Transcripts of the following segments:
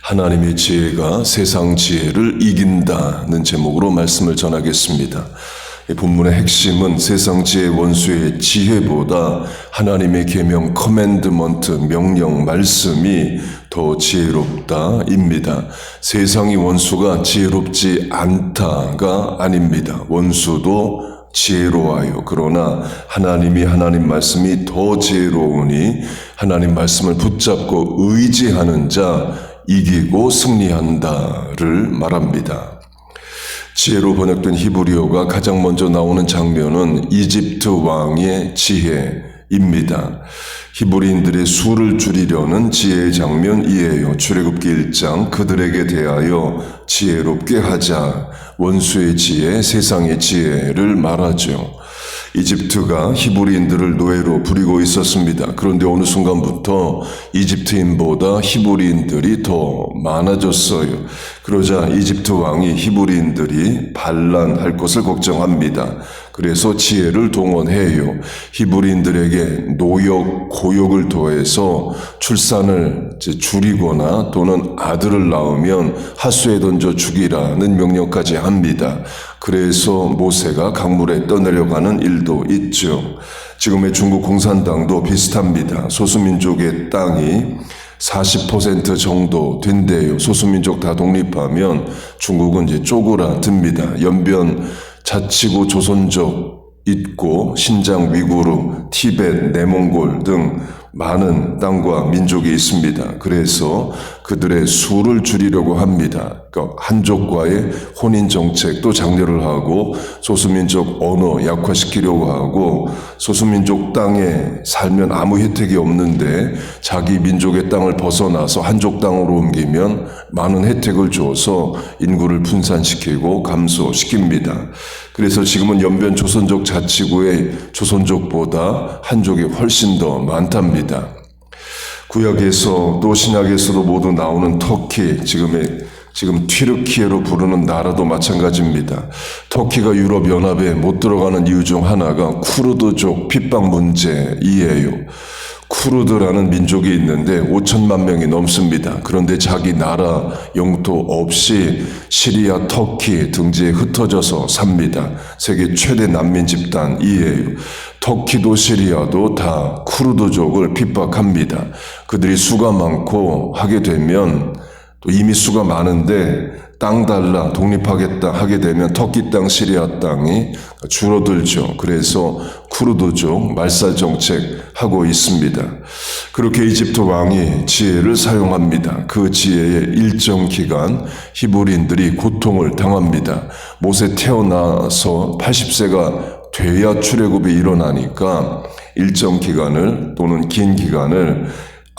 하나님의 지혜가 세상 지혜를 이긴다는 제목으로 말씀을 전하겠습니다. 이 본문의 핵심은 세상 지혜의 원수의 지혜보다 하나님의 계명 커맨드먼트 명령 말씀이 더 지혜롭다입니다. 세상이 원수가 지혜롭지 않다가 아닙니다. 원수도 지혜로워요. 그러나 하나님 말씀이 더 지혜로우니 하나님 말씀을 붙잡고 의지하는 자 이기고 승리한다를 말합니다. 지혜로 번역된 히브리어가 가장 먼저 나오는 장면은 이집트 왕의 지혜입니다. 히브리인들의 수를 줄이려는 지혜의 장면이에요. 출애굽기 1장 그들에게 대하여 지혜롭게 하자. 원수의 지혜, 세상의 지혜를 말하죠. 이집트가 히브리인들을 노예로 부리고 있었습니다. 그런데 어느 순간부터 이집트인보다 히브리인들이 더 많아졌어요. 그러자 이집트 왕이 히브리인들이 반란할 것을 걱정합니다. 그래서 지혜를 동원해요. 히브리인들에게 노역, 고역을 더해서 출산을 줄이거나 또는 아들을 낳으면 하수에 던져 죽이라는 명령까지 합니다. 그래서 모세가 강물에 떠내려가는 일도 있죠. 지금의 중국 공산당도 비슷합니다. 소수민족의 땅이 40% 정도 된대요. 소수민족 다 독립하면 중국은 이제 쪼그라듭니다. 연변 자치구 조선족 있고 신장 위구르, 티벳, 내몽골 등 많은 땅과 민족이 있습니다. 그래서 그들의 수를 줄이려고 합니다. 그러니까 한족과의 혼인 정책도 장려를 하고 소수민족 언어 약화시키려고 하고 소수민족 땅에 살면 아무 혜택이 없는데 자기 민족의 땅을 벗어나서 한족 땅으로 옮기면 많은 혜택을 줘서 인구를 분산시키고 감소시킵니다. 그래서 지금은 연변 조선족 자치구의 조선족보다 한족이 훨씬 더 많답니다. 구약에서도 신약에서도 모두 나오는 터키, 지금 튀르키예로 부르는 나라도 마찬가지입니다. 터키가 유럽연합에 못 들어가는 이유 중 하나가 쿠르드족 핍박 문제이에요. 쿠르드라는 민족이 있는데 5천만 명이 넘습니다. 그런데 자기 나라 영토 없이 시리아, 터키 등지에 흩어져서 삽니다. 세계 최대 난민 집단이에요. 터키도 시리아도 다 쿠르드족을 핍박합니다. 그들이 수가 많고 하게 되면 또 이미 수가 많은데 땅 달라 독립하겠다 하게 되면 터키 땅, 시리아 땅이 줄어들죠. 그래서 쿠르드족 말살 정책 하고 있습니다. 그렇게 이집트 왕이 지혜를 사용합니다. 그 지혜의 일정 기간 히브리인들이 고통을 당합니다. 모세 태어나서 80세가 돼야 출애굽이 일어나니까 일정 기간을 또는 긴 기간을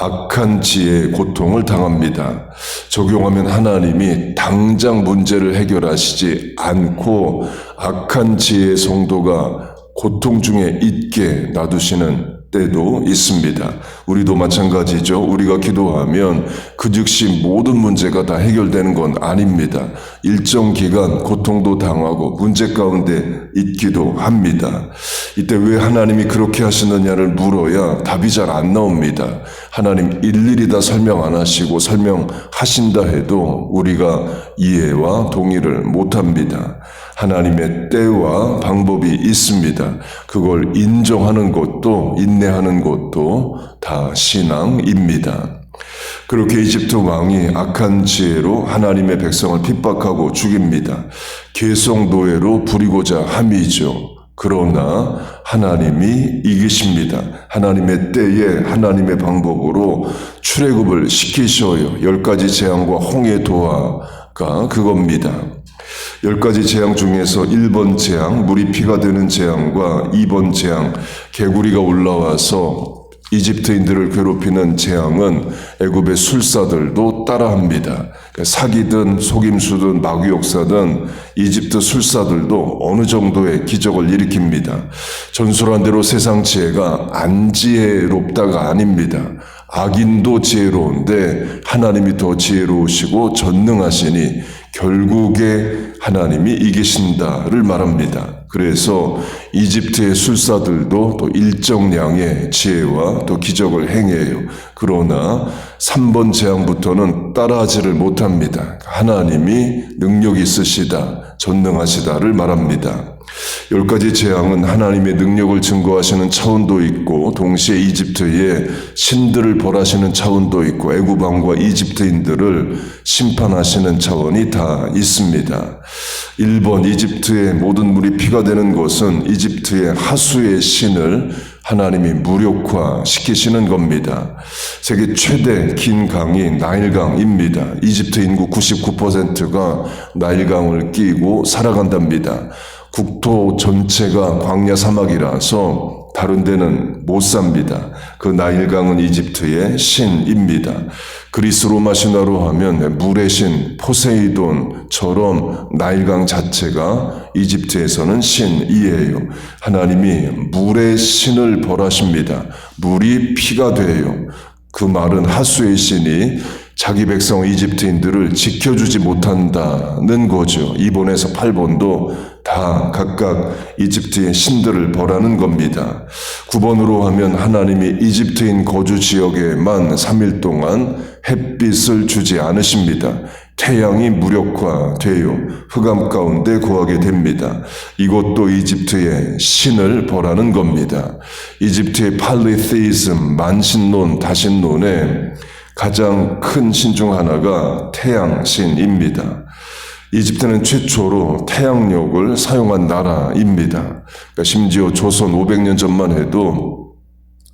악한 지혜의 고통을 당합니다. 적용하면 하나님이 당장 문제를 해결하시지 않고 악한 지혜의 성도가 고통 중에 있게 놔두시는 때도 있습니다. 우리도 마찬가지죠. 우리가 기도하면 그 즉시 모든 문제가 다 해결되는 건 아닙니다. 일정 기간 고통도 당하고 문제 가운데 있기도 합니다. 이때 왜 하나님이 그렇게 하시느냐를 물어야 답이 잘 안 나옵니다. 하나님 일일이 다 설명 안 하시고 설명하신다 해도 우리가 이해와 동의를 못합니다. 하나님의 때와 방법이 있습니다. 그걸 인정하는 것도 인내하는 것도 다 신앙입니다. 그렇게 이집트 왕이 악한 지혜로 하나님의 백성을 핍박하고 죽입니다. 계속 노예로 부리고자 함이죠. 그러나 하나님이 이기십니다. 하나님의 때에 하나님의 방법으로 출애굽을 시키셔요. 10가지 재앙과 홍해 도하가 그겁니다. 10가지 재앙 중에서 1번 재앙, 물이 피가 되는 재앙과 2번 재앙, 개구리가 올라와서 이집트인들을 괴롭히는 재앙은 애굽의 술사들도 따라합니다. 그러니까 사기든 속임수든 마귀역사든 이집트 술사들도 어느 정도의 기적을 일으킵니다. 전설한 대로 세상 지혜가 안 지혜롭다가 아닙니다. 악인도 지혜로운데 하나님이 더 지혜로우시고 전능하시니 결국에 하나님이 이기신다를 말합니다. 그래서 이집트의 술사들도 또 일정량의 지혜와 또 기적을 행해요. 그러나 3번 재앙부터는 따라하지를 못합니다. 하나님이 능력 있으시다, 전능하시다를 말합니다. 10가지 재앙은 하나님의 능력을 증거하시는 차원도 있고 동시에 이집트의 신들을 벌하시는 차원도 있고 애굽 왕과 이집트인들을 심판하시는 차원이 다 있습니다. 1번 이집트의 모든 물이 피가 되는 것은 이집트의 하수의 신을 하나님이 무력화시키시는 겁니다. 세계 최대 긴 강이 나일강입니다. 이집트 인구 99%가 나일강을 끼고 살아간답니다. 국토 전체가 광야 사막이라서 다른 데는 못 삽니다. 그 나일강은 이집트의 신입니다. 그리스 로마 신화로 하면 물의 신 포세이돈처럼 나일강 자체가 이집트에서는 신이에요. 하나님이 물의 신을 벌하십니다. 물이 피가 돼요. 그 말은 하수의 신이 자기 백성 이집트인들을 지켜주지 못한다는 거죠. 2번에서 8번도 다 각각 이집트의 신들을 벌하는 겁니다. 9번으로 하면 하나님이 이집트인 거주 지역에만 3일 동안 햇빛을 주지 않으십니다. 태양이 무력화되어 흑암 가운데 거하게 됩니다. 이것도 이집트의 신을 벌하는 겁니다. 이집트의 팔리테이즘, 만신론, 다신론의 가장 큰 신 중 하나가 태양신입니다. 이집트는 최초로 태양력을 사용한 나라입니다. 그러니까 심지어 조선 500년 전만 해도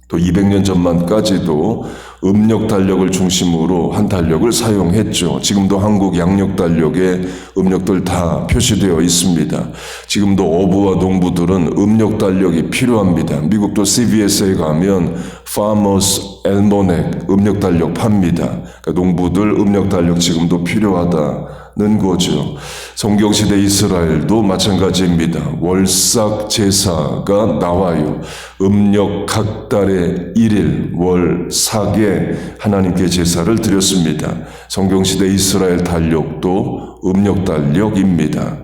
또 200년 전만까지도 음력 달력을 중심으로 한 달력을 사용했죠. 지금도 한국 양력 달력에 음력들 다 표시되어 있습니다. 지금도 어부와 농부들은 음력 달력이 필요합니다. 미국도 CVS에 가면 Farmers Almanac 음력 달력 팝니다. 그러니까 농부들 음력 달력 지금도 필요하다는 거죠. 성경시대 이스라엘도 마찬가지입니다. 월삭 제사가 나와요. 음력 각 달의 1일 월삭에 하나님께 제사를 드렸습니다. 성경시대 이스라엘 달력도 음력 달력입니다.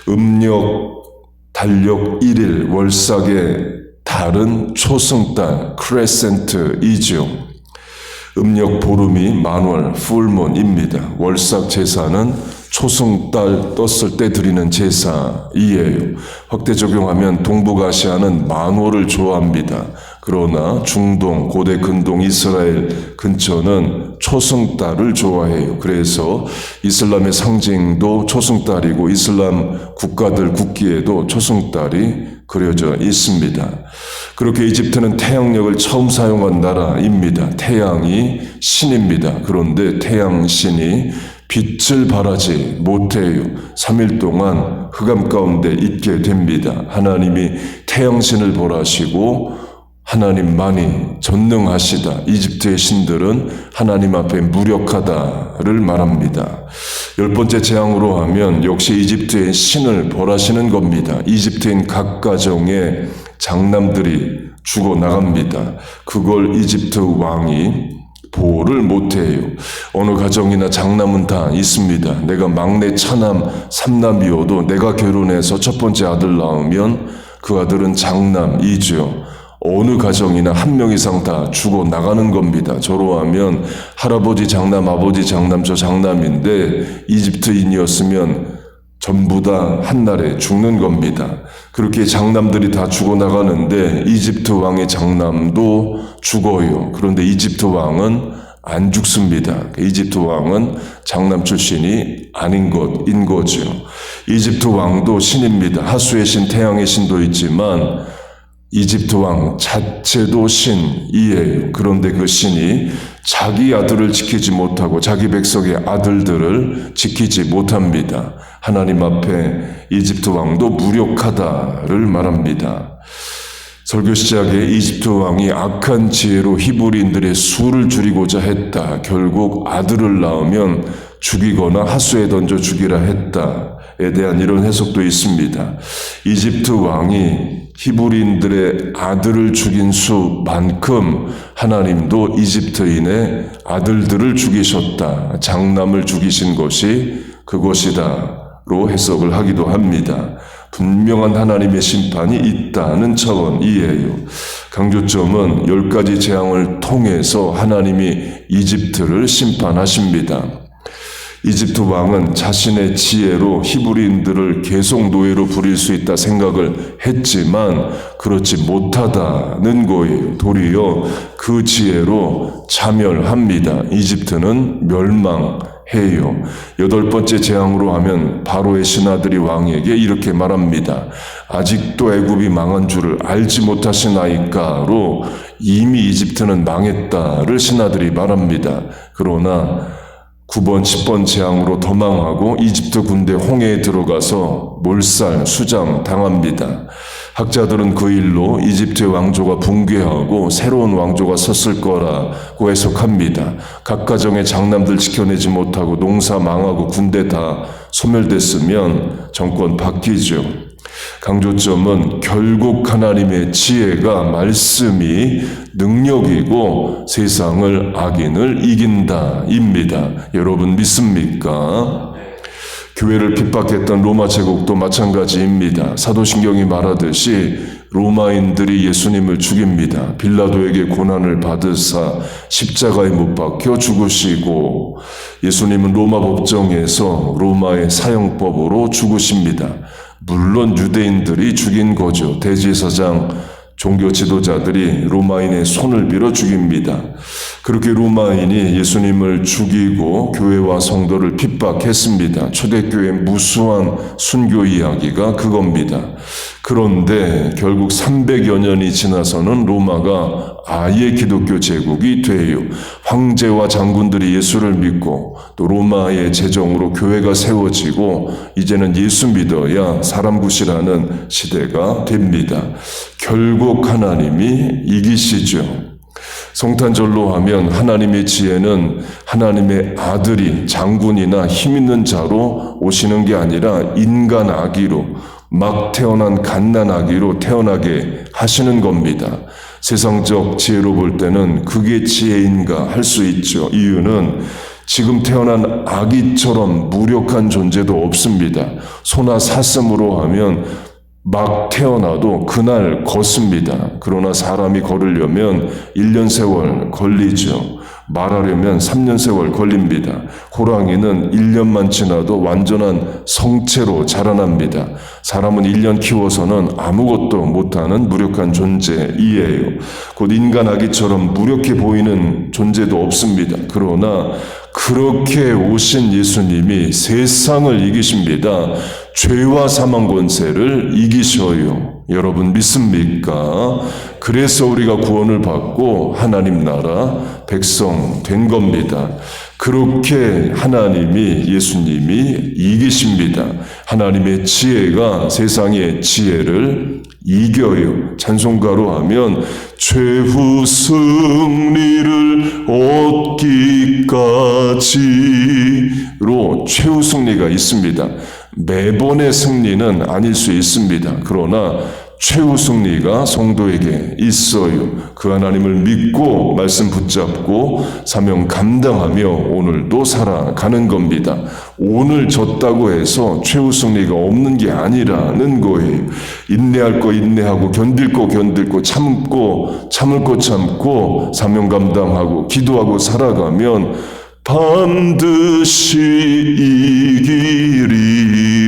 음력 달력 1일 월삭의 달은 초승달 크레센트이죠. 음력 보름이 만월 풀문입니다. 월삭 제사는 초승달 떴을 때 드리는 제사이에요. 확대 적용하면 동북아시아는 만월을 좋아합니다. 그러나 중동, 고대 근동 이스라엘 근처는 초승달을 좋아해요. 그래서 이슬람의 상징도 초승달이고 이슬람 국가들 국기에도 초승달이 그려져 있습니다. 그렇게 이집트는 태양력을 처음 사용한 나라입니다. 태양이 신입니다. 그런데 태양신이 빛을 발하지 못해요. 3일 동안 흑암 가운데 있게 됩니다. 하나님이 태양신을 벌하시고 하나님만이 전능하시다. 이집트의 신들은 하나님 앞에 무력하다를 말합니다. 10번째 재앙으로 하면 역시 이집트의 신을 벌하시는 겁니다. 이집트인 각 가정의 장남들이 죽어나갑니다. 그걸 이집트 왕이 보호를 못해요. 어느 가정이나 장남은 다 있습니다. 내가 막내 차남, 삼남이어도 내가 결혼해서 첫 번째 아들 낳으면 그 아들은 장남이죠. 어느 가정이나 한 명 이상 다 죽어나가는 겁니다. 저로 하면 할아버지 장남, 아버지 장남, 저 장남인데 이집트인이었으면 전부 다 한날에 죽는 겁니다. 그렇게 장남들이 다 죽어나가는데 이집트 왕의 장남도 죽어요. 그런데 이집트 왕은 안 죽습니다. 이집트 왕은 장남 출신이 아닌 것인 거죠. 이집트 왕도 신입니다. 하수의 신, 태양의 신도 있지만 이집트 왕 자체도 신이에요. 그런데 그 신이 자기 아들을 지키지 못하고 자기 백성의 아들들을 지키지 못합니다. 하나님 앞에 이집트 왕도 무력하다를 말합니다. 설교 시작에 이집트 왕이 악한 지혜로 히브리인들의 수를 줄이고자 했다. 결국 아들을 낳으면 죽이거나 하수에 던져 죽이라 했다에 대한 이런 해석도 있습니다. 이집트 왕이 히브리인들의 아들을 죽인 수만큼 하나님도 이집트인의 아들들을 죽이셨다. 장남을 죽이신 것이 그것이다로 해석을 하기도 합니다. 분명한 하나님의 심판이 있다는 차원이에요. 강조점은 10가지 재앙을 통해서 하나님이 이집트를 심판하십니다. 이집트 왕은 자신의 지혜로 히브리인들을 계속 노예로 부릴 수 있다 생각을 했지만 그렇지 못하다는 거예요. 도리어 그 지혜로 자멸합니다. 이집트는 멸망해요. 8번째 재앙으로 하면 바로의 신하들이 왕에게 이렇게 말합니다. 아직도 애굽이 망한 줄을 알지 못하시나이까로 이미 이집트는 망했다를 신하들이 말합니다. 그러나 9번, 10번 재앙으로 도망하고 이집트 군대 홍해에 들어가서 몰살, 수장 당합니다. 학자들은 그 일로 이집트의 왕조가 붕괴하고 새로운 왕조가 섰을 거라고 해석합니다. 각 가정의 장남들 지켜내지 못하고 농사 망하고 군대 다 소멸됐으면 정권 바뀌죠. 강조점은 결국 하나님의 지혜가 말씀이 능력이고 세상을 악인을 이긴다입니다. 여러분 믿습니까? 교회를 핍박했던 로마 제국도 마찬가지입니다. 사도신경이 말하듯이 로마인들이 예수님을 죽입니다. 빌라도에게 고난을 받으사 십자가에 못 박혀 죽으시고 예수님은 로마 법정에서 로마의 사형법으로 죽으십니다. 물론 유대인들이 죽인 거죠. 대제사장 종교 지도자들이 로마인의 손을 밀어 죽입니다. 그렇게 로마인이 예수님을 죽이고 교회와 성도를 핍박했습니다. 초대교회의 무수한 순교 이야기가 그겁니다. 그런데 결국 300여 년이 지나서는 로마가 아예 기독교 제국이 돼요. 황제와 장군들이 예수를 믿고 또 로마의 재정으로 교회가 세워지고 이제는 예수 믿어야 사람 굿이라는 시대가 됩니다. 결국 하나님이 이기시죠. 성탄절로 하면 하나님의 지혜는 하나님의 아들이 장군이나 힘있는 자로 오시는 게 아니라 인간 아기로 막 태어난 갓난아기로 태어나게 하시는 겁니다. 세상적 지혜로 볼 때는 그게 지혜인가 할 수 있죠. 이유는 지금 태어난 아기처럼 무력한 존재도 없습니다. 소나 사슴으로 하면 막 태어나도 그날 걷습니다. 그러나 사람이 걸으려면 1년 세월 걸리죠. 말하려면 3년 세월 걸립니다. 호랑이는 1년만 지나도 완전한 성체로 자라납니다. 사람은 1년 키워서는 아무것도 못하는 무력한 존재이에요. 곧 인간 아기처럼 무력해 보이는 존재도 없습니다. 그러나 그렇게 오신 예수님이 세상을 이기십니다. 죄와 사망 권세를 이기셔요. 여러분 믿습니까? 그래서 우리가 구원을 받고 하나님 나라 백성 된 겁니다. 그렇게 하나님이 예수님이 이기십니다. 하나님의 지혜가 세상의 지혜를 이겨요. 찬송가로 하면 최후 승리를 얻기까지로 최후 승리가 있습니다. 매번의 승리는 아닐 수 있습니다. 그러나 최후 승리가 성도에게 있어요. 그 하나님을 믿고 말씀 붙잡고 사명 감당하며 오늘도 살아가는 겁니다. 오늘 졌다고 해서 최후 승리가 없는 게 아니라는 거예요. 인내할 거 인내하고 견딜 거 견딜고 참을 거 참고 사명 감당하고 기도하고 살아가면 반드시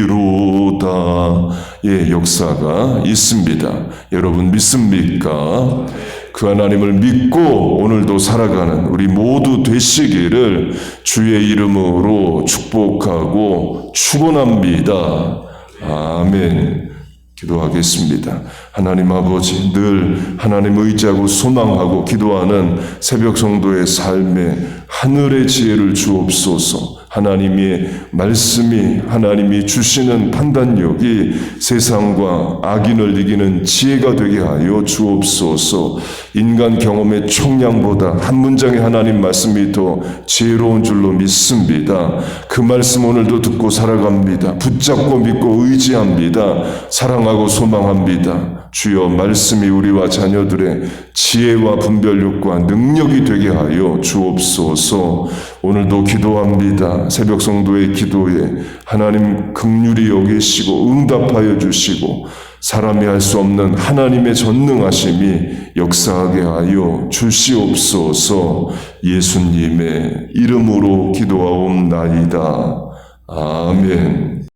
이기리로다. 예, 역사가 있습니다. 여러분 믿습니까? 그 하나님을 믿고 오늘도 살아가는 우리 모두 되시기를 주의 이름으로 축복하고 축원합니다. 아멘. 기도하겠습니다. 하나님 아버지, 늘 하나님 의지하고 소망하고 기도하는 새벽 성도의 삶에 하늘의 지혜를 주옵소서. 하나님의 말씀이 하나님이 주시는 판단력이 세상과 악인을 이기는 지혜가 되게 하여 주옵소서. 인간 경험의 총량보다 한 문장의 하나님 말씀이 더 지혜로운 줄로 믿습니다. 그 말씀 오늘도 듣고 살아갑니다. 붙잡고 믿고 의지합니다. 사랑하고 소망합니다. 주여 말씀이 우리와 자녀들의 지혜와 분별력과 능력이 되게 하여 주옵소서. 오늘도 기도합니다. 새벽 성도의 기도에 하나님 긍휼히 여기시고 응답하여 주시고 사람이 할 수 없는 하나님의 전능하심이 역사하게 하여 주시옵소서. 예수님의 이름으로 기도하옵나이다. 아멘.